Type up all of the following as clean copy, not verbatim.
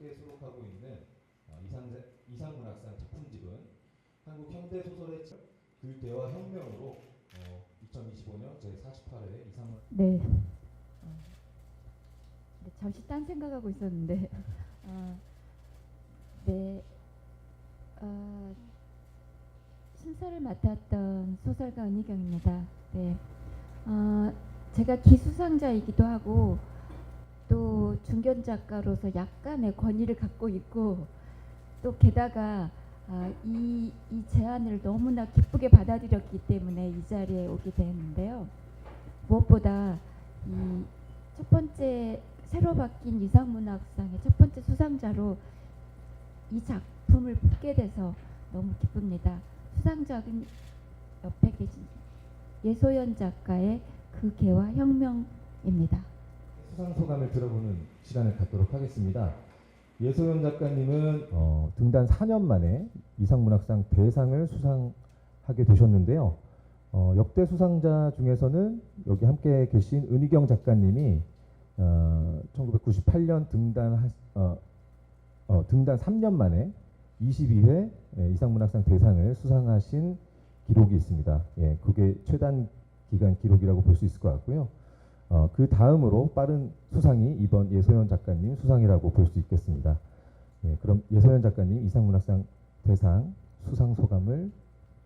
함께 수록하고 있는 이상문학상 작품집은 한국 현대 소설의 글대화 혁명으로 2025년 제48회 이상문학. 네. 잠시 딴 생각하고 있었는데 네. 순서를 맡았던 소설가 은희경입니다. 네. 제가 기수상자이기도 하고 또 중견 작가로서 약간의 권위를 갖고 있고 또 게다가 이 제안을 너무나 기쁘게 받아들였기 때문에 이 자리에 오게 됐는데요. 무엇보다 이 첫 번째 새로 바뀐 이상문학상의 첫 번째 수상자로 이 작품을 뽑게 돼서 너무 기쁩니다. 수상작은 옆에 계신 예소연 작가의 그 개화 혁명입니다. 수상 소감을 들어보는 시간을 갖도록 하겠습니다. 예소연 작가님은 등단 4년 만에 이상문학상 대상을 수상하게 되셨는데요. 역대 수상자 중에서는 여기 함께 계신 은희경 작가님이 1998년 등단 3년 만에 22회 이상문학상 대상을 수상하신 기록이 있습니다. 예, 그게 최단 기간 기록이라고 볼 수 있을 것 같고요. 그 다음으로 빠른 수상이 이번 예소연 작가님 수상이라고 볼 수 있겠습니다. 예, 그럼 예소연 작가님 이상문학상 대상 수상 소감을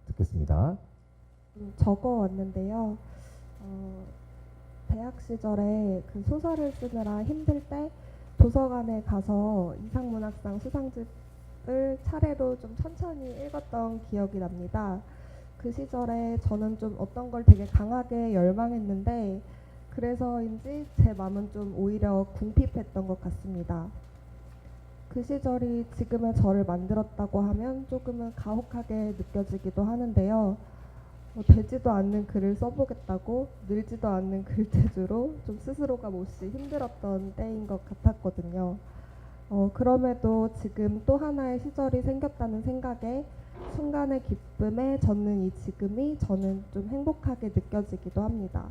듣겠습니다. 적어왔는데요. 대학 시절에 그 소설을 쓰느라 힘들 때 도서관에 가서 이상문학상 수상집을 차례로 좀 천천히 읽었던 기억이 납니다. 그 시절에 저는 좀 어떤 걸 되게 강하게 열망했는데 그래서인지 제 마음은 좀 오히려 궁핍했던 것 같습니다. 그 시절이 지금의 저를 만들었다고 하면 조금은 가혹하게 느껴지기도 하는데요. 되지도 않는 글을 써보겠다고 늘지도 않는 글재주로 좀 스스로가 몹시 힘들었던 때인 것 같았거든요. 그럼에도 지금 또 하나의 시절이 생겼다는 생각에 순간의 기쁨에 젖는 이 지금이 저는 좀 행복하게 느껴지기도 합니다.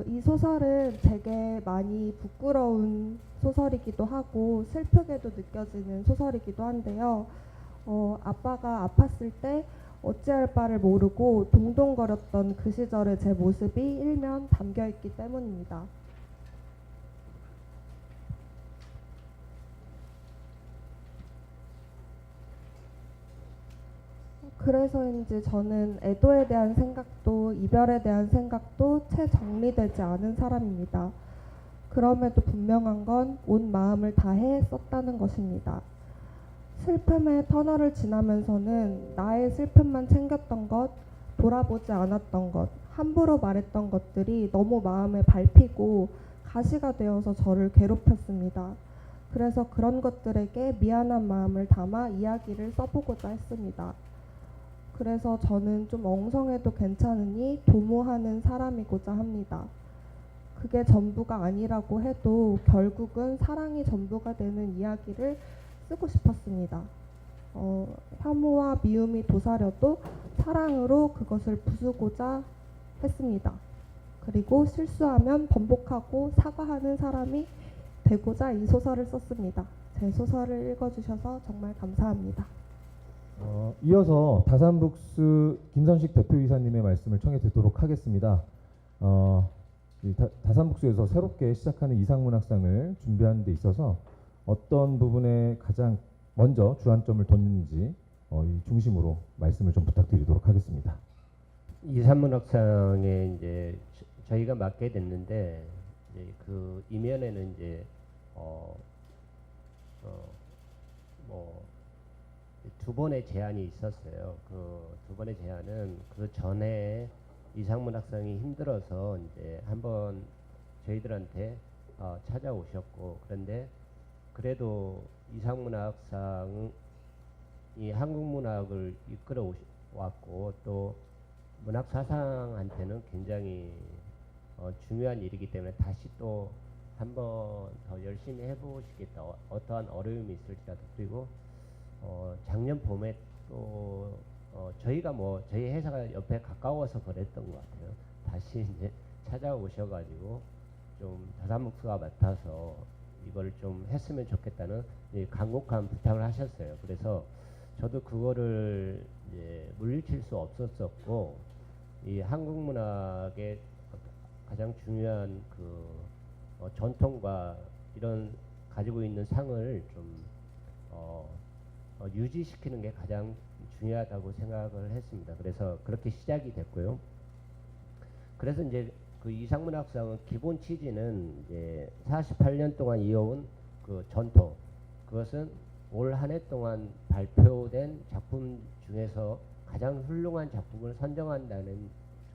이 소설은 되게 많이 부끄러운 소설이기도 하고 슬프게도 느껴지는 소설이기도 한데요. 아빠가 아팠을 때 어찌할 바를 모르고 동동거렸던 그 시절의 제 모습이 일면 담겨있기 때문입니다. 그래서인지 저는 애도에 대한 생각도 이별에 대한 생각도 채 정리되지 않은 사람입니다. 그럼에도 분명한 건 온 마음을 다해 썼다는 것입니다. 슬픔의 터널을 지나면서는 나의 슬픔만 챙겼던 것, 돌아보지 않았던 것, 함부로 말했던 것들이 너무 마음에 밟히고 가시가 되어서 저를 괴롭혔습니다. 그래서 그런 것들에게 미안한 마음을 담아 이야기를 써보고자 했습니다. 그래서 저는 좀 엉성해도 괜찮으니 도모하는 사람이고자 합니다. 그게 전부가 아니라고 해도 결국은 사랑이 전부가 되는 이야기를 쓰고 싶었습니다. 혐오와 미움이 도사려도 사랑으로 그것을 부수고자 했습니다. 그리고 실수하면 번복하고 사과하는 사람이 되고자 이 소설을 썼습니다. 제 소설을 읽어주셔서 정말 감사합니다. 이어서 다산북스 김선식 대표이사님의 말씀을 청해 듣도록 하겠습니다. 다산북스에서 새롭게 시작하는 이상문학상을 준비하는 데 있어서 어떤 부분에 가장 먼저 주안점을 뒀는지 이 중심으로 말씀을 좀 부탁드리도록 하겠습니다. 이상문학상에 이제 저희가 맡게 됐는데 그 이면에는 이제 두 번의 제안이 있었어요. 그 두 번의 제안은 그 전에 이상문학상이 힘들어서 이제 한번 저희들한테 찾아오셨고, 그런데 그래도 이상문학상이 한국 문학을 이끌어 왔고 또 문학 사상한테는 굉장히 중요한 일이기 때문에 다시 또 한번 더 열심히 해보시겠다. 어떠한 어려움이 있을지라도. 그리고 작년 봄에 또 저희가 저희 회사가 옆에 가까워서 그랬던 것 같아요. 다시 이제 찾아오셔가지고 좀 다산북스가 맡아서 이걸 좀 했으면 좋겠다는 간곡한 부탁을 하셨어요. 그래서 저도 그거를 이제 물리칠 수 없었었고, 이 한국 문학의 가장 중요한 그 전통과 이런 가지고 있는 상을 좀 유지시키는 게 가장 중요하다고 생각을 했습니다. 그래서 그렇게 시작이 됐고요. 그래서 이제 그 이상문학상은 기본 취지는 이제 48년 동안 이어온 그 전통, 그것은 올 한 해 동안 발표된 작품 중에서 가장 훌륭한 작품을 선정한다는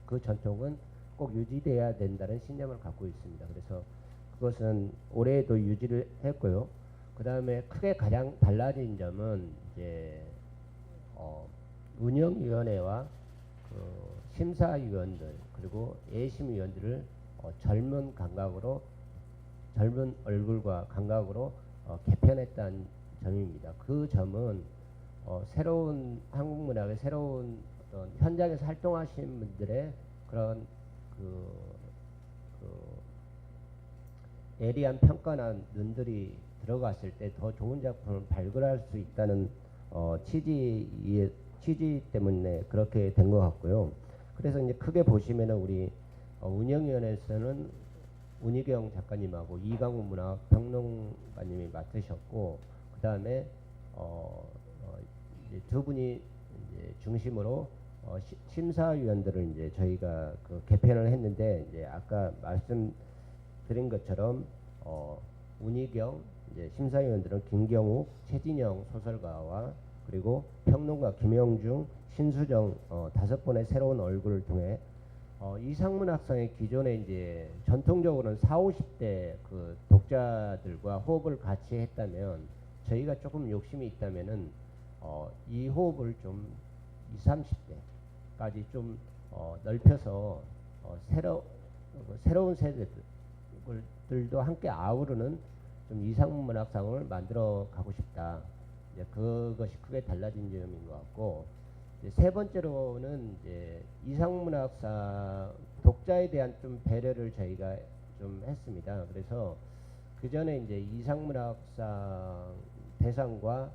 그 전통은 꼭 유지돼야 된다는 신념을 갖고 있습니다. 그래서 그것은 올해도 유지를 했고요. 그 다음에 크게 가장 달라진 점은 이제 운영위원회와 그 심사위원들 그리고 예심위원들을 젊은 감각으로, 젊은 얼굴과 감각으로 개편했다는 점입니다. 그 점은 새로운 한국 문학의 새로운 어떤 현장에서 활동하신 분들의 그런 그 예리한 평가나 눈들이 들어갔을 때 더 좋은 작품을 발굴할 수 있다는 취지 때문에 그렇게 된 것 같고요. 그래서 이제 크게 보시면은 우리 운영위원회에서는 운희경 작가님하고 이강우 문학평론가님이 맡으셨고, 그 다음에 두 분이 이제 중심으로 심사위원들을 이제 저희가 그 개편을 했는데, 이제 아까 말씀드린 것처럼 운희경 이제 심사위원들은 김경욱, 최진영 소설가와 그리고 평론가 김영중, 신수정 5분의 새로운 얼굴을 통해 이상문학상의 기존에 이제 전통적으로는 40, 50대 그 독자들과 호흡을 같이 했다면, 저희가 조금 욕심이 있다면은 이 호흡을 좀 20, 30대까지 좀 넓혀서 새로운 세대들도 함께 아우르는 좀 이상문학상을 만들어 가고 싶다. 이제 그것이 크게 달라진 점인 것 같고, 이제 세 번째로는 이제 이상문학상 독자에 대한 좀 배려를 저희가 좀 했습니다. 그래서 그 전에 이제 이상문학상 대상과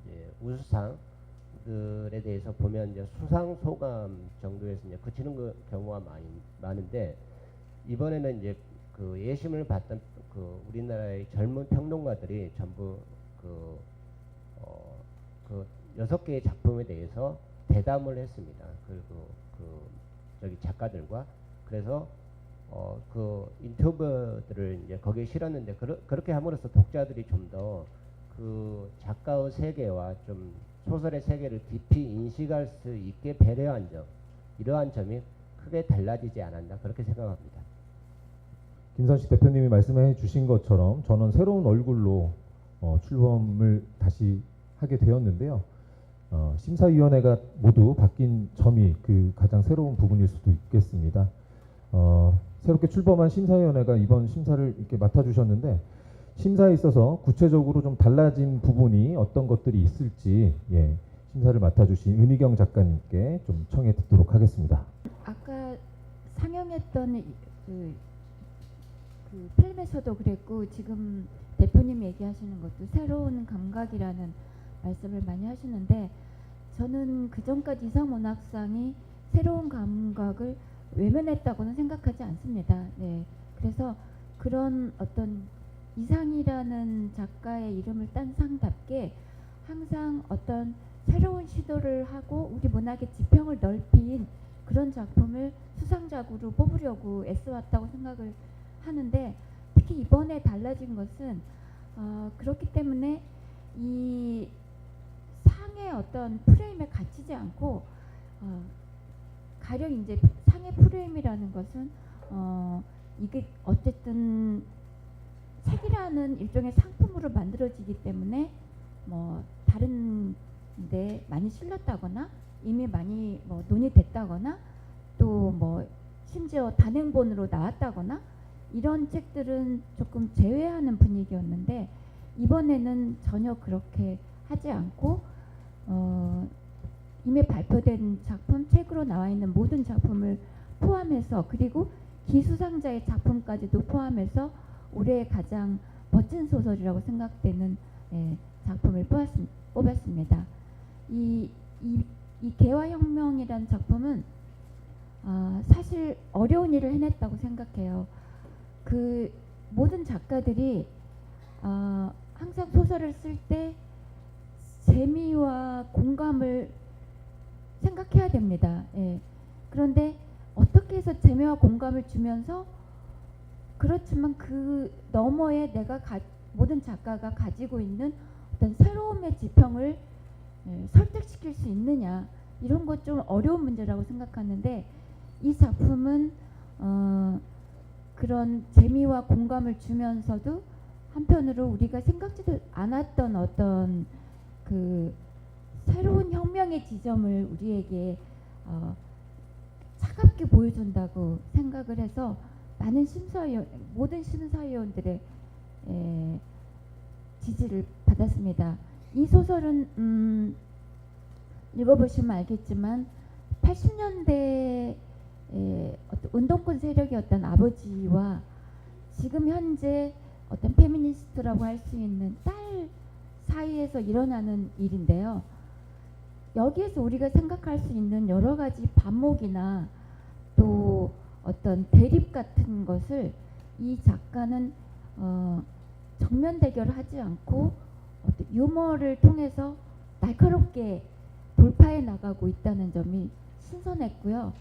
이제 우수상들에 대해서 보면 이제 수상 소감 정도에서 이제 그치는 경우가 많은데, 이번에는 이제 그 예심을 받던 그 우리나라의 젊은 평론가들이 전부 그 6개의 작품에 대해서 대담을 했습니다. 그리고 저기 작가들과. 그래서 그 인터뷰들을 이제 거기에 실었는데, 그렇게 함으로써 독자들이 좀 더 그 작가의 세계와 좀 소설의 세계를 깊이 인식할 수 있게 배려한 점, 이러한 점이 크게 달라지지 않았나 그렇게 생각합니다. 김선식 대표님이 말씀해 주신 것처럼 저는 새로운 얼굴로 출범을 다시 하게 되었는데요. 심사위원회가 모두 바뀐 점이 그 가장 새로운 부분일 수도 있겠습니다. 새롭게 출범한 심사위원회가 이번 심사를 이렇게 맡아주셨는데, 심사에 있어서 구체적으로 좀 달라진 부분이 어떤 것들이 있을지 심사를 맡아주신 은희경 작가님께 좀 청해 듣도록 하겠습니다. 아까 상영했던 그 필름에서도 그랬고, 지금 대표님 얘기하시는 것도 새로운 감각이라는 말씀을 많이 하시는데, 저는 그전까지 이상문학상이 새로운 감각을 외면했다고는 생각하지 않습니다. 네, 그래서 그런 어떤 이상이라는 작가의 이름을 딴 상답게 항상 어떤 새로운 시도를 하고 우리 문학의 지평을 넓힌 그런 작품을 수상작으로 뽑으려고 애써왔다고 생각을 하는데, 특히 이번에 달라진 것은 그렇기 때문에 이 상의 어떤 프레임에 갇히지 않고, 가령 이제 상의 프레임이라는 것은 이게 어쨌든 책이라는 일종의 상품으로 만들어지기 때문에 뭐 다른 데 많이 실렸다거나 이미 많이 뭐 논의됐다거나 또 뭐 심지어 단행본으로 나왔다거나 이런 책들은 조금 제외하는 분위기였는데, 이번에는 전혀 그렇게 하지 않고 이미 발표된 작품, 책으로 나와 있는 모든 작품을 포함해서, 그리고 기수상자의 작품까지도 포함해서 올해 가장 멋진 소설이라고 생각되는 작품을 뽑았습니다. 이 개화혁명이라는 작품은 사실 어려운 일을 해냈다고 생각해요. 그 모든 작가들이 항상 소설을 쓸 때 재미와 공감을 생각해야 됩니다. 그런데 어떻게 해서 재미와 공감을 주면서 그렇지만 그 너머에 모든 작가가 가지고 있는 어떤 새로움의 지평을 설득시킬 수 있느냐, 이런 것 좀 어려운 문제라고 생각하는데, 이 작품은 그런 재미와 공감을 주면서도 한편으로 우리가 생각지도 않았던 어떤 그 새로운 혁명의 지점을 우리에게 차갑게 보여준다고 생각을 해서 모든 심사위원들의 지지를 받았습니다. 이 소설은 읽어보시면 알겠지만 80년대 어떤 운동권 세력이었던 아버지와 지금 현재 어떤 페미니스트라고 할 수 있는 딸 사이에서 일어나는 일인데요. 여기에서 우리가 생각할 수 있는 여러 가지 반목이나 또 어떤 대립 같은 것을 이 작가는 정면 대결을 하지 않고 어떤 유머를 통해서 날카롭게 돌파해 나가고 있다는 점이 신선했고요.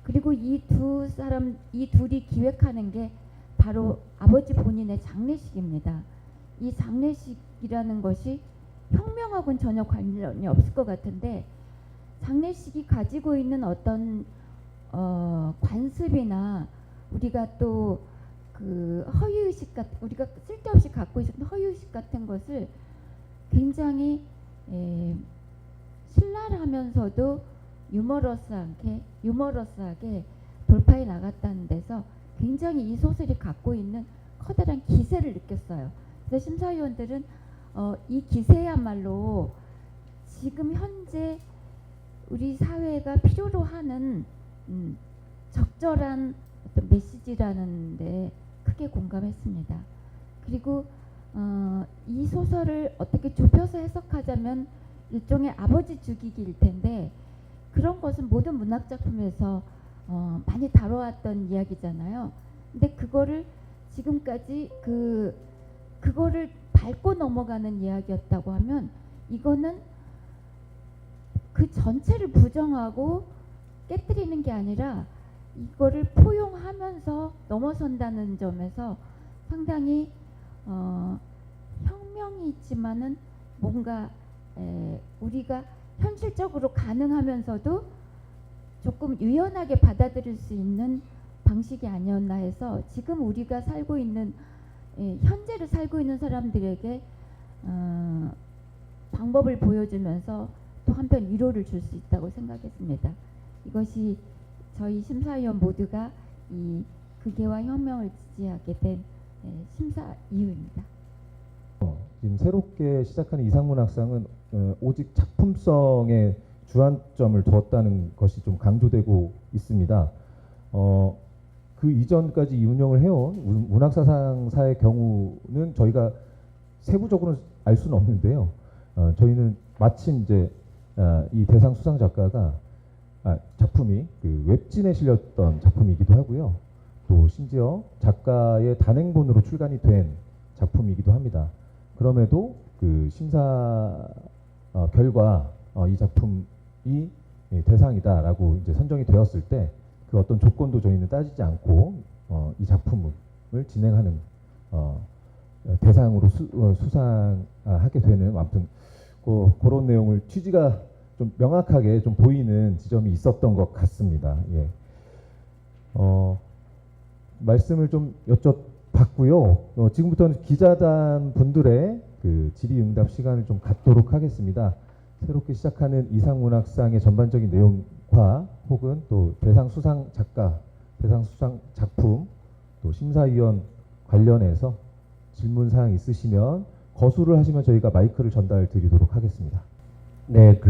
그리고 이 둘이 기획하는 게 바로 아버지 본인의 장례식입니다. 이 장례식이라는 것이 혁명하고는 전혀 관련이 없을 것 같은데, 장례식이 가지고 있는 어떤 관습이나 우리가 또 그 허위의식 우리가 쓸데없이 갖고 있었던 허위의식 같은 것을 굉장히 신랄하면서도 유머러스하게 돌파해 나갔다는 데서 굉장히 이 소설이 갖고 있는 커다란 기세를 느꼈어요. 그래서 심사위원들은 이 기세야말로 지금 현재 우리 사회가 필요로 하는 적절한 어떤 메시지라는 데 크게 공감했습니다. 그리고 이 소설을 어떻게 좁혀서 해석하자면 일종의 아버지 죽이기일 텐데, 그런 것은 모든 문학 작품에서 많이 다뤄왔던 이야기잖아요. 근데 그거를 지금까지 그거를 밟고 넘어가는 이야기였다고 하면, 이거는 그 전체를 부정하고 깨뜨리는 게 아니라 이거를 포용하면서 넘어선다는 점에서 상당히 혁명이 있지만은 뭔가 우리가 현실적으로 가능하면서도 조금 유연하게 받아들일 수 있는 방식이 아니었나 해서, 지금 우리가 살고 있는 현재를 살고 있는 사람들에게 방법을 보여주면서 또 한편 위로를 줄 수 있다고 생각했습니다. 이것이 저희 심사위원 모두가 이 극예와 혁명을 지지하게 된 심사 이유입니다. 지금 새롭게 시작하는 이상문학상은 오직 작품성에 주안점을 두었다는 것이 좀 강조되고 있습니다. 그 이전까지 운영을 해온 문학사상사의 경우는 저희가 세부적으로는 알 수는 없는데요. 저희는 마침 이제 이 대상 수상 작가가 작품이 그 웹진에 실렸던 작품이기도 하고요. 또 심지어 작가의 단행본으로 출간이 된 작품이기도 합니다. 그럼에도 그 심사 결과 이 작품이 대상이다라고 이제 선정이 되었을 때 그 어떤 조건도 저희는 따지지 않고 이 작품을 진행하는 대상으로 수상하게 되는, 아무튼 그런 내용을 취지가 좀 명확하게 좀 보이는 지점이 있었던 것 같습니다. 예. 말씀을 좀 여쭤봤고요. 지금부터는 기자단 분들의 그 질의응답 시간을 좀 갖도록 하겠습니다. 새롭게 시작하는 이상문학상의 전반적인 내용과 혹은 또 대상 수상 작가, 대상 수상 작품, 또 심사위원 관련해서 질문 사항 있으시면 거수를 하시면 저희가 마이크를 전달 드리도록 하겠습니다. 네,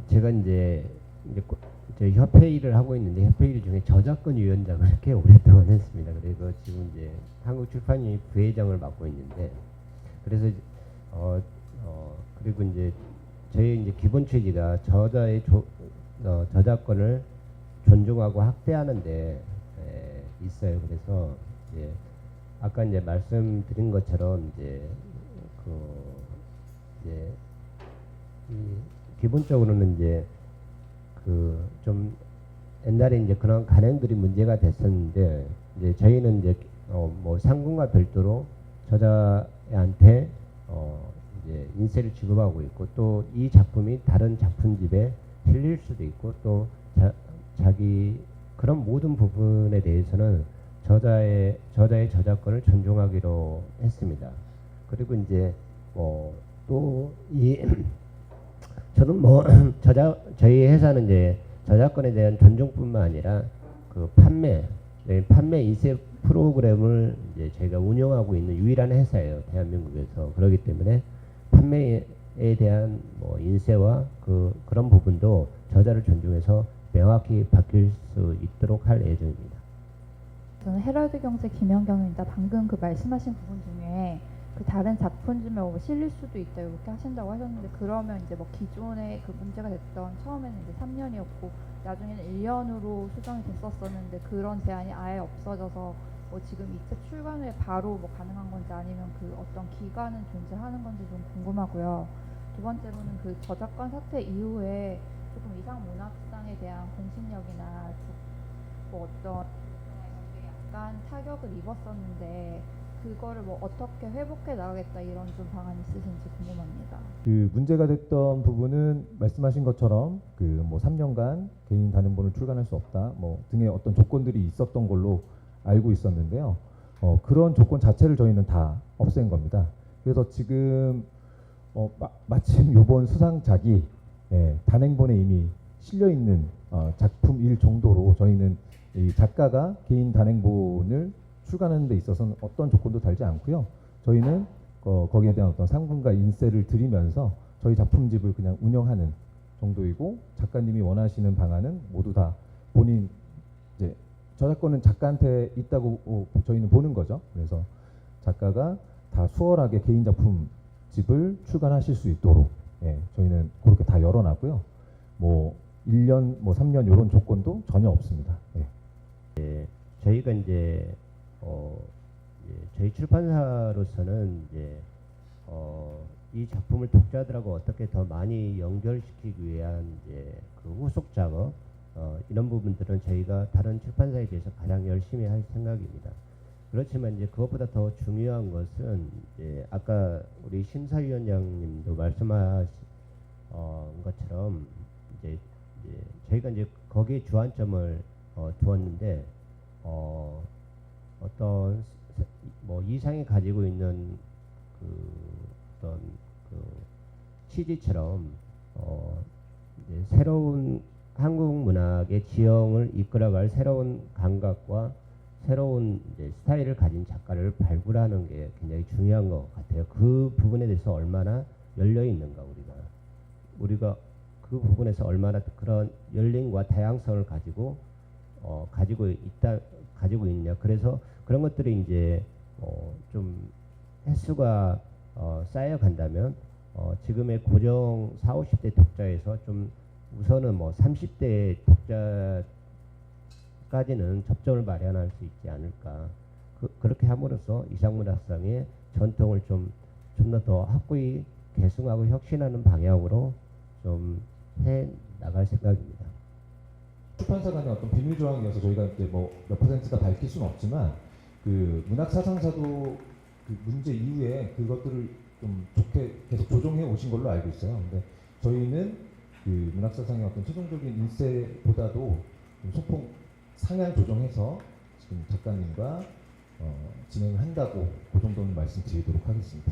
제가 이제 저희 협회 일을 하고 있는데 협회 일 중에 저작권 위원장을 꽤 오랫동안 했습니다. 그리고 지금 이제 한국출판위 부회장을 맡고 있는데 그래서 그리고 이제 저희 이제 기본 취지가 저자의 저작권을 존중하고 확대하는데 있어요. 그래서 이제 아까 이제 말씀드린 것처럼 이제 기본적으로는 이제 좀 옛날에 이제 그런 간행들이 문제가 됐었는데 이제 저희는 이제 뭐 상금과 별도로 저자한테 이제 인세를 지급하고 있고 또 이 작품이 다른 작품집에 실릴 수도 있고 또 자기 그런 모든 부분에 대해서는 저자의 저작권을 존중하기로 했습니다. 그리고 이제 또 저는 저희 회사는 이제 저작권에 대한 존중뿐만 아니라 그 판매 인쇄 프로그램을 이제 저희가 운영하고 있는 유일한 회사예요, 대한민국에서. 그렇기 때문에 판매에 대한 인쇄와 그런 부분도 저자를 존중해서 명확히 바뀔 수 있도록 할 예정입니다. 저는 헤럴드 경제 김연경입니다. 방금 그 말씀하신 부분 중에 그 다른 작품집에 실릴 수도 있다 이렇게 하신다고 하셨는데 그러면 이제 기존에 그 문제가 됐던 처음에는 이제 3년이었고 나중에는 1년으로 수정이 됐었었는데 그런 제한이 아예 없어져서 지금 이 책 출간 후에 바로 가능한 건지 아니면 그 어떤 기간은 존재하는 건지 좀 궁금하고요. 두 번째로는 그 저작권 사태 이후에 조금 이상 문학상에 대한 공신력이나 어떤 약간 타격을 입었었는데 그거를 어떻게 회복해 나가겠다 이런 좀 방안이 있으신지 궁금합니다. 그 문제가 됐던 부분은 말씀하신 것처럼 3년간 개인 단행본을 출간할 수 없다 등의 어떤 조건들이 있었던 걸로 알고 있었는데요. 그런 조건 자체를 저희는 다 없앤 겁니다. 그래서 지금 마침 이번 수상작이 단행본에 이미 실려 있는 작품일 정도로 저희는 이 작가가 개인 단행본을 출간하는 데 있어서는 어떤 조건도 달지 않고요. 저희는 거기에 대한 어떤 상품과 인세를 드리면서 저희 작품집을 그냥 운영하는 정도이고 작가님이 원하시는 방안은 모두 다 본인 이제 저작권은 작가한테 있다고 저희는 보는 거죠. 그래서 작가가 다 수월하게 개인 작품집을 출간하실 수 있도록 저희는 그렇게 다 열어놨고요. 1년, 3년 이런 조건도 전혀 없습니다. 저희가 이제 저희 출판사로서는 이제 이 작품을 독자들하고 어떻게 더 많이 연결시키기 위한 이제 그 후속 작업 이런 부분들은 저희가 다른 출판사에 비해서 가장 열심히 할 생각입니다. 그렇지만 이제 그것보다 더 중요한 것은 이제 아까 우리 심사위원장님도 말씀하신 것처럼 이제 저희가 이제 거기에 주안점을 두었는데 어떤 이상이 가지고 있는 어떤 취지처럼 이제 새로운 한국 문학의 지형을 이끌어갈 새로운 감각과 새로운 이제 스타일을 가진 작가를 발굴하는 게 굉장히 중요한 것 같아요. 그 부분에 대해서 얼마나 열려 있는가 우리가 그 부분에서 얼마나 그런 열림과 다양성을 가지고 있냐. 그래서 그런 것들이 이제 좀 횟수가 쌓여간다면 지금의 고정 40, 50대 독자에서 좀 우선은 30대 독자까지는 접점을 마련할 수 있지 않을까. 그렇게 함으로써 이상문학상의 전통을 좀 더 확고히 계승하고 혁신하는 방향으로 좀 해 나갈 생각입니다. 출판사 간의 어떤 비밀 조항이어서 저희가 이제 몇 퍼센트가 밝힐 수는 없지만 그 문학 사상사도 그 문제 이후에 그것들을 좀 좋게 계속 조정해 오신 걸로 알고 있어요. 근데 저희는 그 문학 사상의 어떤 최종적인 인쇄보다도 좀 소폭 상향 조정해서 지금 작가님과 진행을 한다고 그 정도는 말씀드리도록 하겠습니다.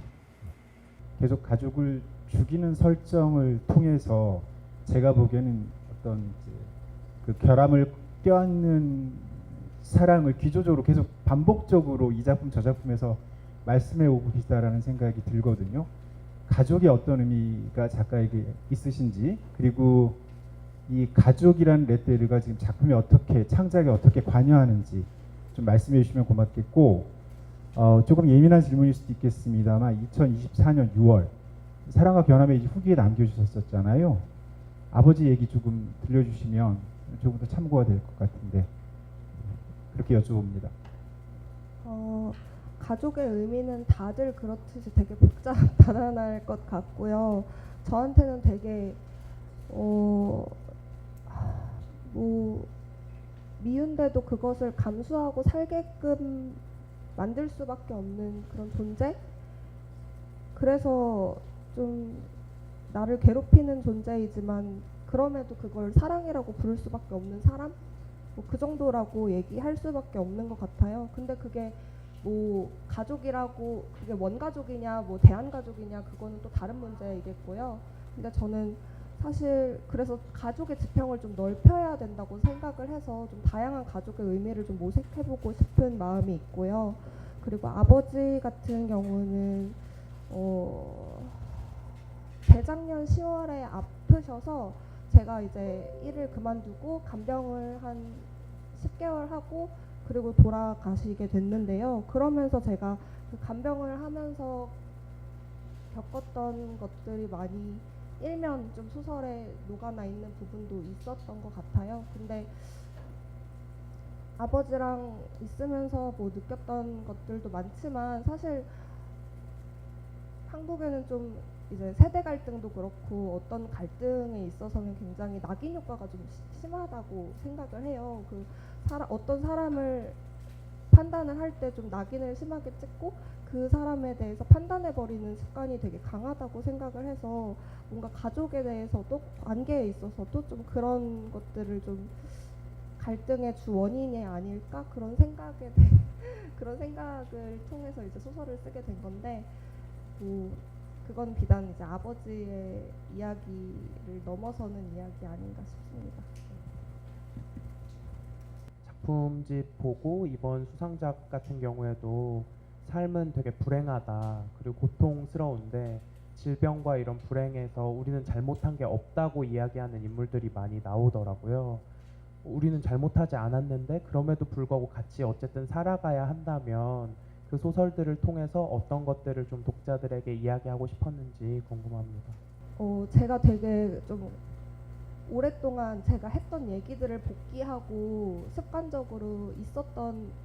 계속 가족을 죽이는 설정을 통해서 제가 보기에는 어떤 이제 그 결함을 껴안는 사랑을 기조적으로 계속 반복적으로 이 작품 저 작품에서 말씀해 오고 계시다라는 생각이 들거든요. 가족의 어떤 의미가 작가에게 있으신지, 그리고 이 가족이라는 레테르가 지금 작품에 어떻게 창작에 어떻게 관여하는지 좀 말씀해 주시면 고맙겠고, 조금 예민한 질문일 수도 있겠습니다만 2024년 6월 사랑과 변함의 이제 후기에 남겨주셨었잖아요. 아버지 얘기 조금 들려주시면 조금 더 참고가 될 것 같은데 그렇게 여쭤봅니다. 가족의 의미는 다들 그렇듯이 되게 복잡하단할 것 같고요. 저한테는 되게 미운데도 그것을 감수하고 살게끔 만들 수밖에 없는 그런 존재? 그래서 좀 나를 괴롭히는 존재이지만 그럼에도 그걸 사랑이라고 부를 수밖에 없는 사람? 뭐 그 정도라고 얘기할 수밖에 없는 것 같아요. 근데 그게 뭐 가족이라고 그게 원가족이냐 뭐 대한가족이냐 그거는 또 다른 문제이겠고요. 근데 저는 사실 그래서 가족의 지평을 좀 넓혀야 된다고 생각을 해서 좀 다양한 가족의 의미를 좀 모색해보고 싶은 마음이 있고요. 그리고 아버지 같은 경우는 재작년 10월에 아프셔서 제가 이제 일을 그만두고 간병을 한 10개월 하고 그리고 돌아가시게 됐는데요. 그러면서 제가 그 간병을 하면서 겪었던 것들이 많이 일면 좀 소설에 녹아나 있는 부분도 있었던 것 같아요. 근데 아버지랑 있으면서 뭐 느꼈던 것들도 많지만 사실 한국에는 좀 이제 세대 갈등도 그렇고 어떤 갈등에 있어서는 굉장히 낙인 효과가 좀 심하다고 생각을 해요. 그 어떤 사람을 판단을 할 때 좀 낙인을 심하게 찍고 그 사람에 대해서 판단해 버리는 습관이 되게 강하다고 생각을 해서 뭔가 가족에 대해서도 관계에 있어서도 좀 그런 것들을 좀 갈등의 주 원인이 아닐까 그런 그런 생각을 통해서 이제 소설을 쓰게 된 건데 그건 비단 이제 아버지의 이야기를 넘어서는 이야기 아닌가 싶습니다. 작품집 보고 이번 수상작 같은 경우에도 삶은 되게 불행하다 그리고 고통스러운데 질병과 이런 불행에서 우리는 잘못한 게 없다고 이야기하는 인물들이 많이 나오더라고요. 우리는 잘못하지 않았는데 그럼에도 불구하고 같이 어쨌든 살아가야 한다면 그 소설들을 통해서 어떤 것들을 좀 독자들에게 이야기하고 싶었는지 궁금합니다. 제가 되게 좀 오랫동안 제가 했던 얘기들을 복귀하고 습관적으로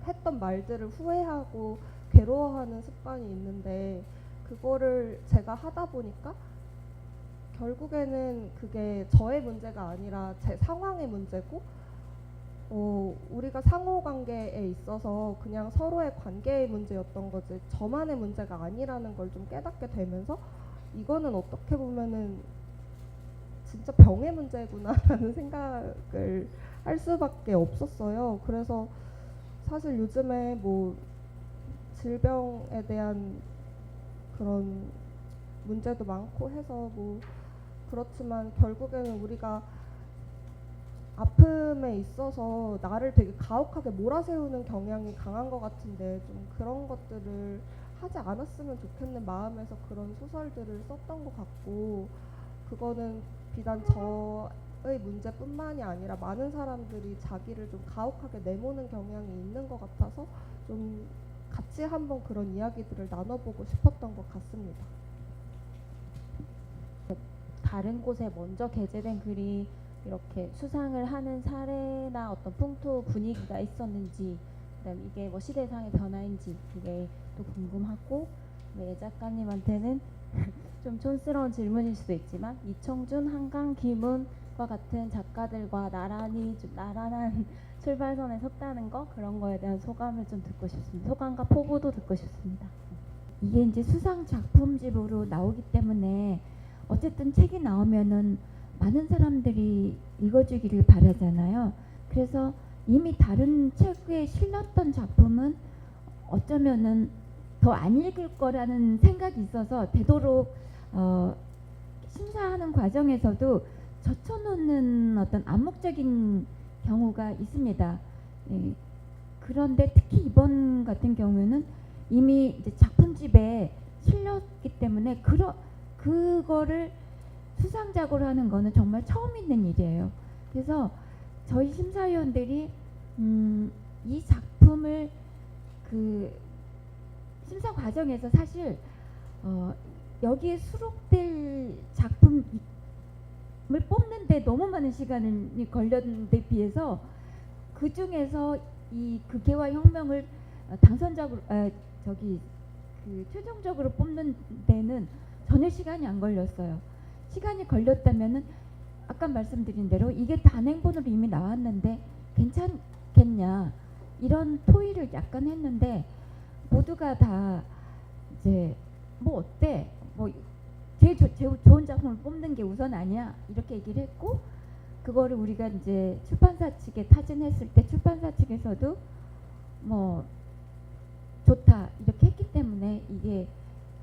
했던 말들을 후회하고 괴로워하는 습관이 있는데 그거를 제가 하다 보니까 결국에는 그게 저의 문제가 아니라 제 상황의 문제고 우리가 상호관계에 있어서 그냥 서로의 관계의 문제였던 거지 저만의 문제가 아니라는 걸 좀 깨닫게 되면서 이거는 어떻게 보면은 진짜 병의 문제구나라는 생각을 할 수밖에 없었어요. 그래서 사실 요즘에 뭐 질병에 대한 그런 문제도 많고 해서 뭐 그렇지만 결국에는 우리가 아픔에 있어서 나를 되게 가혹하게 몰아세우는 경향이 강한 것 같은데 좀 그런 것들을 하지 않았으면 좋겠는 마음에서 그런 소설들을 썼던 것 같고 그거는 비단 저의 문제뿐만이 아니라 많은 사람들이 자기를 좀 가혹하게 내모는 경향이 있는 것 같아서 좀 같이 한번 그런 이야기들을 나눠보고 싶었던 것 같습니다. 다른 곳에 먼저 게재된 글이 이렇게 수상을 하는 사례나 어떤 풍토 분위기가 있었는지 그다음 이게 뭐 시대상의 변화인지 그게 또 궁금하고 예 작가님한테는 좀 촌스러운 질문일 수도 있지만 이청준, 한강, 김훈과 같은 작가들과 나란한 출발선에 섰다는 거 그런 거에 대한 소감을 좀 듣고 싶습니다. 소감과 포부도 듣고 싶습니다. 이게 이제 수상 작품집으로 나오기 때문에 어쨌든 책이 나오면은 많은 사람들이 읽어주기를 바라잖아요. 그래서 이미 다른 책에 실렸던 작품은 어쩌면은 더 안 읽을 거라는 생각이 있어서 되도록 심사하는 과정에서도 젖혀놓는 어떤 암묵적인 경우가 있습니다. 예. 그런데 특히 이번 같은 경우에는 이미 이제 작품집에 실렸기 때문에 그거를 수상작으로 하는 거는 정말 처음 있는 일이에요. 그래서 저희 심사위원들이 이 작품을 그 심사 과정에서 사실 여기에 수록될 작품을 뽑는데 너무 많은 시간이 걸렸는데 비해서 그 중에서 이 극예와 혁명을 당선작으로 최종적으로 뽑는 데는 전혀 시간이 안 걸렸어요. 시간이 걸렸다면은 아까 말씀드린 대로 이게 단행본으로 이미 나왔는데 괜찮겠냐 이런 토의를 약간 했는데 모두가 다 이제 뭐 어때 뭐 제일 좋은 작품을 뽑는 게 우선 아니야 이렇게 얘기를 했고 그거를 우리가 이제 출판사 측에 타진했을 때 출판사 측에서도 뭐 좋다 이렇게 했기 때문에 이게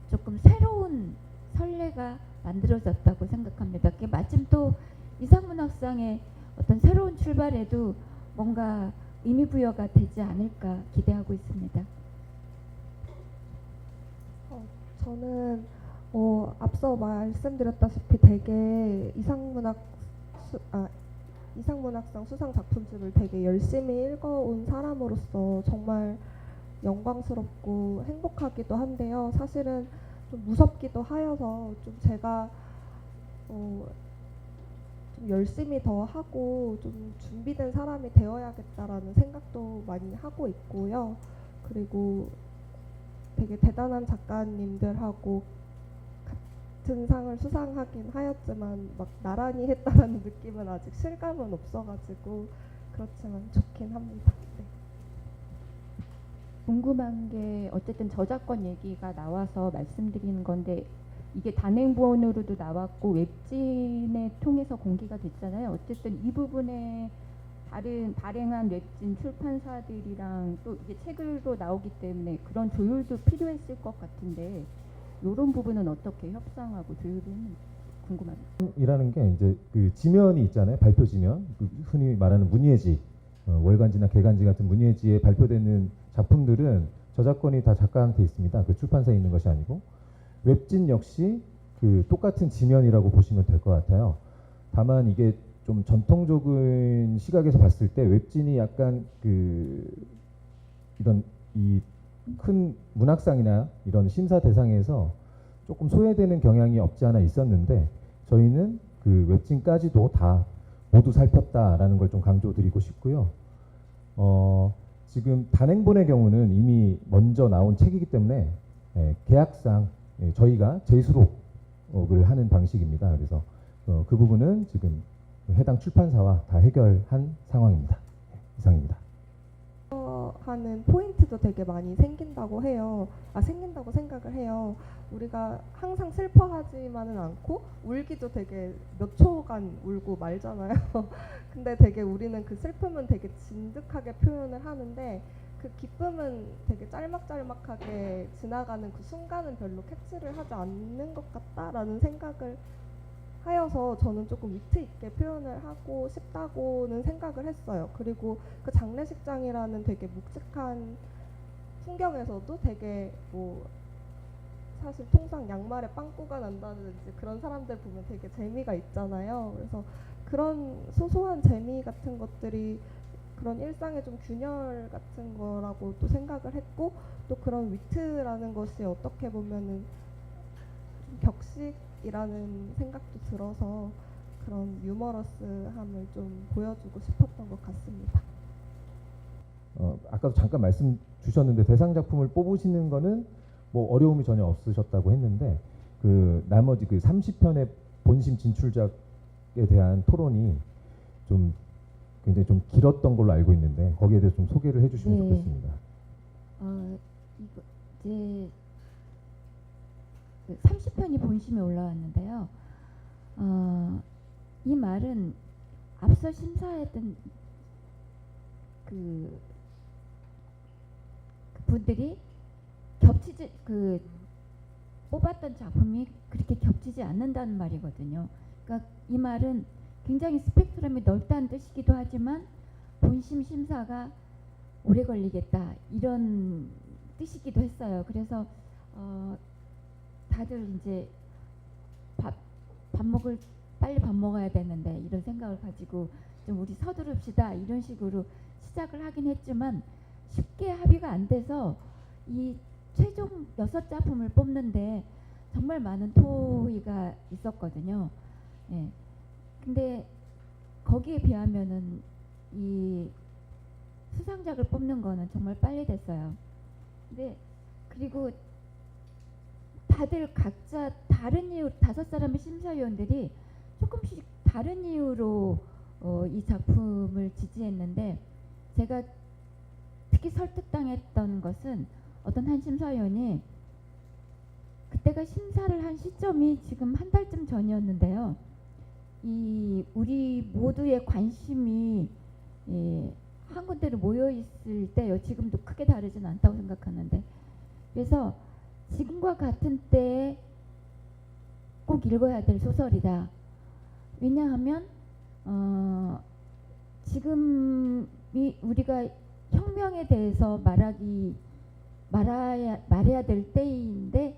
조금 새로운 선례가 만들어졌다고 생각합니다. 그게 마침 또 이상문학상의 어떤 새로운 출발에도 뭔가 의미 부여가 되지 않을까 기대하고 있습니다. 저는 앞서 말씀드렸다시피 되게 이상문학상 수상 작품집을 되게 열심히 읽어온 사람으로서 정말 영광스럽고 행복하기도 한데요. 사실은 좀 무섭기도 하여서 좀 제가 좀 열심히 더 하고 좀 준비된 사람이 되어야겠다라는 생각도 많이 하고 있고요. 그리고 되게 대단한 작가님들하고 같은 상을 수상하긴 하였지만 막 나란히 했다라는 느낌은 아직 실감은 없어가지고 그렇지만 좋긴 합니다. 네. 궁금한 게 어쨌든 저작권 얘기가 나와서 말씀드리는 건데 이게 단행본으로도 나왔고 웹진에 통해서 공개가 됐잖아요. 어쨌든 이 부분에 다른 발행한 웹진 출판사들이랑 또 이게 책으로 나오기 때문에 그런 조율도 필요했을 것 같은데 이런 부분은 어떻게 협상하고 조율을 했는지 궁금합니다. 이라는 게 이제 그 지면이 있잖아요. 발표 지면. 그 흔히 말하는 문예지, 월간지나 개간지 같은 문예지에 발표되는 작품들은 저작권이 다 작가한테 있습니다. 그 출판사에 있는 것이 아니고 웹진 역시 그 똑같은 지면이라고 보시면 될 것 같아요. 다만 이게 좀 전통적인 시각에서 봤을 때 웹진이 약간 그 이런 이 큰 문학상이나 이런 심사 대상에서 조금 소외되는 경향이 없지 않아 있었는데 저희는 그 웹진까지도 다 모두 살폈다라는 걸 좀 강조드리고 싶고요. 지금 단행본의 경우는 이미 먼저 나온 책이기 때문에 계약상 저희가 재수록을 하는 방식입니다. 그래서 그 부분은 지금 해당 출판사와 다 해결한 상황입니다. 이상입니다. 하는 포인트도 되게 많이 생긴다고 해요. 생긴다고 생각을 해요. 우리가 항상 슬퍼하지만은 않고 울기도 되게 몇 초간 울고 말잖아요. 근데 되게 우리는 그 슬픔은 되게 진득하게 표현을 하는데 그 기쁨은 되게 짤막짤막하게 지나가는 그 순간은 별로 캡치를 하지 않는 것 같다라는 생각을 하여서 저는 조금 위트 있게 표현을 하고 싶다고는 생각을 했어요. 그리고 그 장례식장이라는 되게 묵직한 풍경에서도 되게 뭐 사실 통상 양말에 빵꾸가 난다든지 그런 사람들 보면 되게 재미가 있잖아요. 그래서 그런 소소한 재미 같은 것들이 그런 일상의 좀 균열 같은 거라고 또 생각을 했고 또 그런 위트라는 것이 어떻게 보면은 좀 격식이라는 생각도 들어서 그런 유머러스함을 좀 보여주고 싶었던 것 같습니다. 아까도 잠깐 말씀 주셨는데 대상 작품을 뽑으시는 거는 뭐 어려움이 전혀 없으셨다고 했는데 그 나머지 그 30편의 본심 진출작에 대한 토론이 좀 굉장히 좀 길었던 걸로 알고 있는데 거기에 대해서 좀 소개를 해주시면 네. 좋겠습니다. 이거 이제 30편이 본심에 올라왔는데요. 이 말은 앞서 심사했던 그 분들이 뽑았던 작품이 그렇게 겹치지 않는다는 말이거든요. 그러니까 이 말은 굉장히 스펙트럼이 넓다는 뜻이기도 하지만 본심 심사가 오래 걸리겠다 이런 뜻이기도 했어요. 그래서 다들 이제 빨리 밥 먹어야 되는데 이런 생각을 가지고 좀 우리 서두릅시다 이런 식으로 시작을 하긴 했지만 쉽게 합의가 안 돼서 이 최종 6작품을 뽑는데 정말 많은 토의가 있었거든요. 예. 근데 거기에 비하면은 이 수상작을 뽑는 거는 정말 빨리 됐어요. 근데 그리고 다들 각자 다른 이유 5사람의 심사위원들이 조금씩 다른 이유로 이 작품을 지지했는데 제가 특히 설득당했던 것은 어떤 한 심사위원이 그때가 심사를 한 시점이 지금 한 달쯤 전이었는데요. 이 우리 모두의 관심이 한 군데로 모여 있을 때요. 지금도 크게 다르진 않다고 생각하는데 그래서 지금과 같은 때에 꼭 읽어야 될 소설이다. 왜냐하면 지금이 우리가 혁명에 대해서 말해야 될 때인데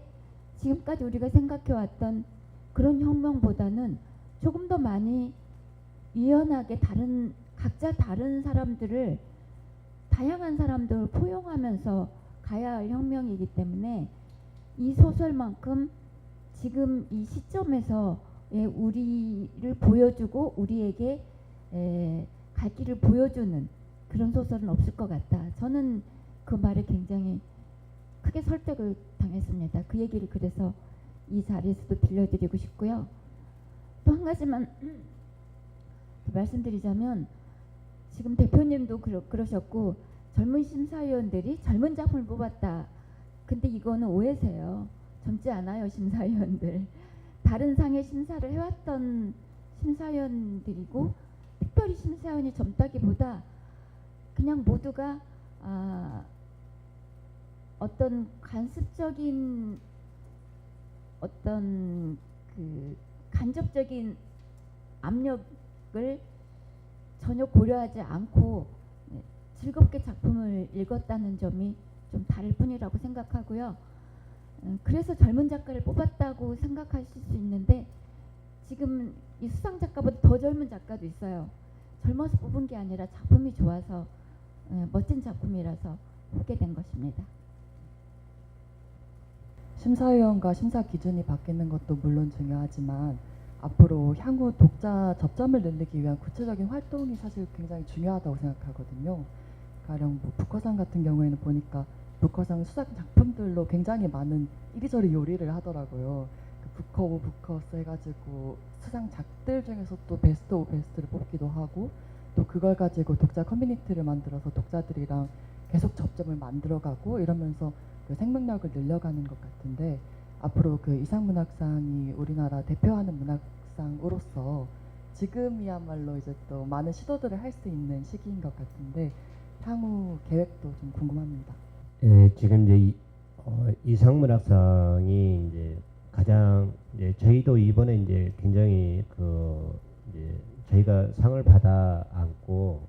지금까지 우리가 생각해왔던 그런 혁명보다는 조금 더 많이 유연하게 각자 다른 사람들을 다양한 사람들을 포용하면서 가야 할 혁명이기 때문에 이 소설만큼 지금 이 시점에서 우리를 보여주고 우리에게 갈 길을 보여주는 그런 소설은 없을 것 같다. 저는 그 말에 굉장히 크게 설득을 당했습니다. 그 얘기를 그래서 이 자리에서도 들려드리고 싶고요. 또 한 가지만 말씀드리자면 지금 대표님도 그러셨고 젊은 심사위원들이 젊은 작품을 뽑았다. 근데 이거는 오해세요. 젊지 않아요, 심사위원들. 다른 상의 심사를 해왔던 심사위원들이고 특별히 심사위원이 젊다기보다 그냥 모두가 어떤 간접적인 어떤 그 간접적인 압력을 전혀 고려하지 않고 즐겁게 작품을 읽었다는 점이 좀 다를 뿐이라고 생각하고요. 그래서 젊은 작가를 뽑았다고 생각하실 수 있는데 지금 이 수상 작가보다 더 젊은 작가도 있어요. 젊어서 뽑은 게 아니라 작품이 좋아서 멋진 작품이라서 뽑게 된 것입니다. 심사위원과 심사 기준이 바뀌는 것도 물론 중요하지만 앞으로 향후 독자 접점을 늘리기 위한 구체적인 활동이 사실 굉장히 중요하다고 생각하거든요. 가령 뭐 북커상 같은 경우에는 보니까 북커상 수상 작품들로 굉장히 많은 이리저리 요리를 하더라고요. 그 북커 오 북커스 해가지고 수상작들 중에서 또 베스트 오브 베스트를 뽑기도 하고 또 그걸 가지고 독자 커뮤니티를 만들어서 독자들이랑 계속 접점을 만들어가고 이러면서 그 생명력을 늘려가는 것 같은데 앞으로 그 이상문학상이 우리나라 대표하는 문학상으로서 지금이야말로 이제 또 많은 시도들을 할 수 있는 시기인 것 같은데 향후 계획도 좀 궁금합니다. 지금 이제 이상문학상이 이제 가장 이제 저희도 이번에 이제 굉장히 이제 저희가 상을 받아 안고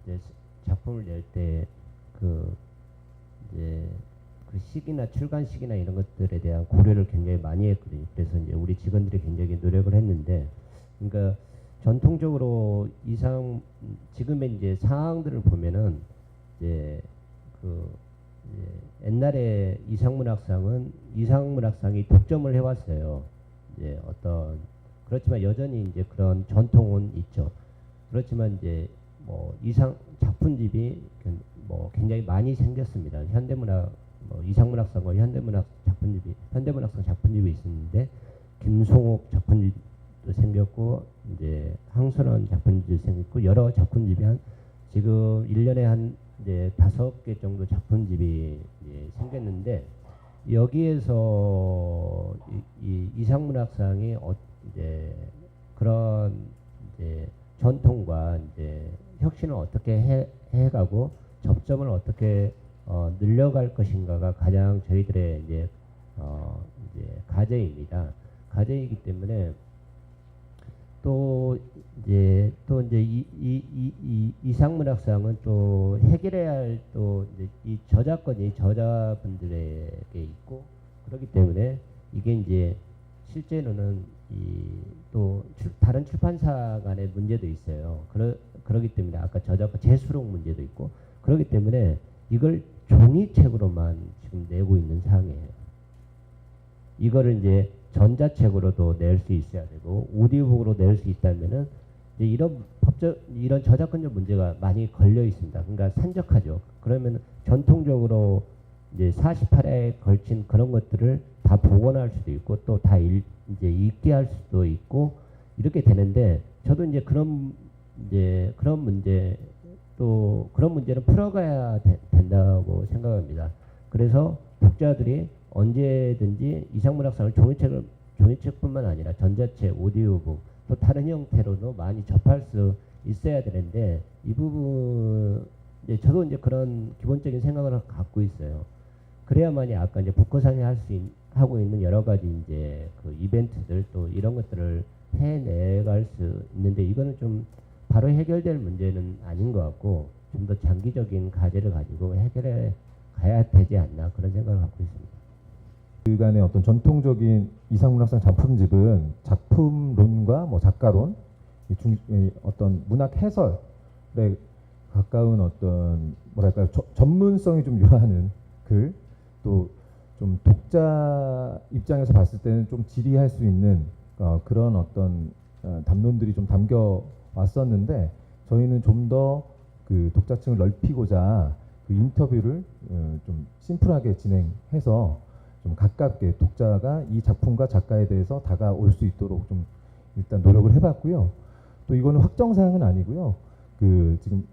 이제 작품을 낼 때 이제 그 시기나 출간 시기나 이런 것들에 대한 고려를 굉장히 많이 했거든요. 그래서 이제 우리 직원들이 굉장히 노력을 했는데, 그러니까 전통적으로 지금의 이제 상황들을 보면은 이제 옛날에 이상문학상이 독점을 해왔어요. 이제 그렇지만 여전히 이제 그런 전통은 있죠. 그렇지만 이제 뭐 작품집이 뭐 굉장히 많이 생겼습니다. 이상문학상과 현대문학상 작품집이 있었는데 김송옥 작품집도 생겼고 이제 황선원 작품집도 생겼고 여러 작품집이 지금 1년에 한 이제 5개 정도 작품집이 이제 생겼는데 여기에서 이상문학상이 이제 그런 이제 전통과 이제 혁신을 어떻게 해가고 접점을 어떻게 늘려갈 것인가가 가장 저희들의 이제 과제입니다. 과제이기 때문에 또 이제 이상문학상은 또 해결해야 할 또 이 저작권이 저자분들에게 있고 그렇기 때문에 이게 이제 실제로는 또 다른 출판사 간의 문제도 있어요. 그렇기 때문에 아까 저작권 재수록 문제도 있고 그렇기 때문에 이걸 종이책으로만 지금 내고 있는 상황이에요. 이거를 이제 전자책으로도 낼 수 있어야 되고 오디오북으로 낼 수 있다면은 이제 이런 저작권적 문제가 많이 걸려 있습니다. 그러니까 산적하죠. 그러면 전통적으로 이제 48회에 걸친 그런 것들을 다 복원할 수도 있고 또 다 이제 읽게 할 수도 있고 이렇게 되는데 저도 이제 그런 문제 또 그런 문제는 풀어가야 된다고 생각합니다. 그래서 독자들이 언제든지 이상문학상을 종이책뿐만 아니라 전자책, 오디오북 또 다른 형태로도 많이 접할 수 있어야 되는데 이 부분 이제 저도 이제 그런 기본적인 생각을 갖고 있어요. 그래야만이 아까 이제 북커상이 하고 있는 여러 가지 이제 그 이벤트들 또 이런 것들을 해내갈 수 있는데 이거는 좀 바로 해결될 문제는 아닌 것 같고 좀 더 장기적인 과제를 가지고 해결해 가야 되지 않나 그런 생각을 갖고 있습니다. 그간의 어떤 전통적인 이상문학상 작품집은 작품론과 뭐 작가론, 어떤 문학 해설에 가까운 어떤 뭐랄까요 전문성이 좀 유하는 글, 또 좀 독자 입장에서 봤을 때는 좀 지리할 수 있는 그런 어떤 담론들이 좀 담겨 왔었는데 저희는 좀 더 그 독자층을 넓히고자 그 인터뷰를 좀 심플하게 진행해서 좀 가깝게 독자가 이 작품과 작가에 대해서 다가올 수 있도록 좀 일단 노력을 해봤고요. 또 이거는 확정사항은 아니고요. 그 지금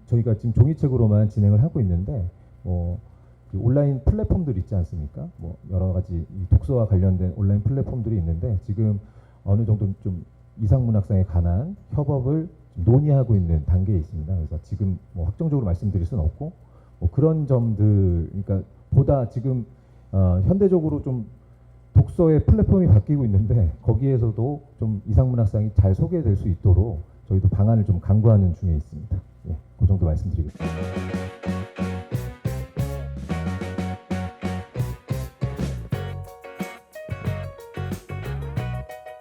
저희가 지금 종이책으로만 진행을 하고 있는데 그 온라인 플랫폼들 있지 않습니까? 뭐 여러 가지 이 독서와 관련된 온라인 플랫폼들이 있는데 지금 어느 정도 좀 이상문학상에 관한 협업을 좀 논의하고 있는 단계에 있습니다. 그래서 지금 뭐 확정적으로 말씀드릴 수는 없고 뭐 그런 점들, 그러니까 보다 지금 현대적으로 좀 독서의 플랫폼이 바뀌고 있는데 거기에서도 좀 이상문학상이 잘 소개될 수 있도록 저희도 방안을 좀 강구하는 중에 있습니다. 예, 그 정도 말씀드리겠습니다.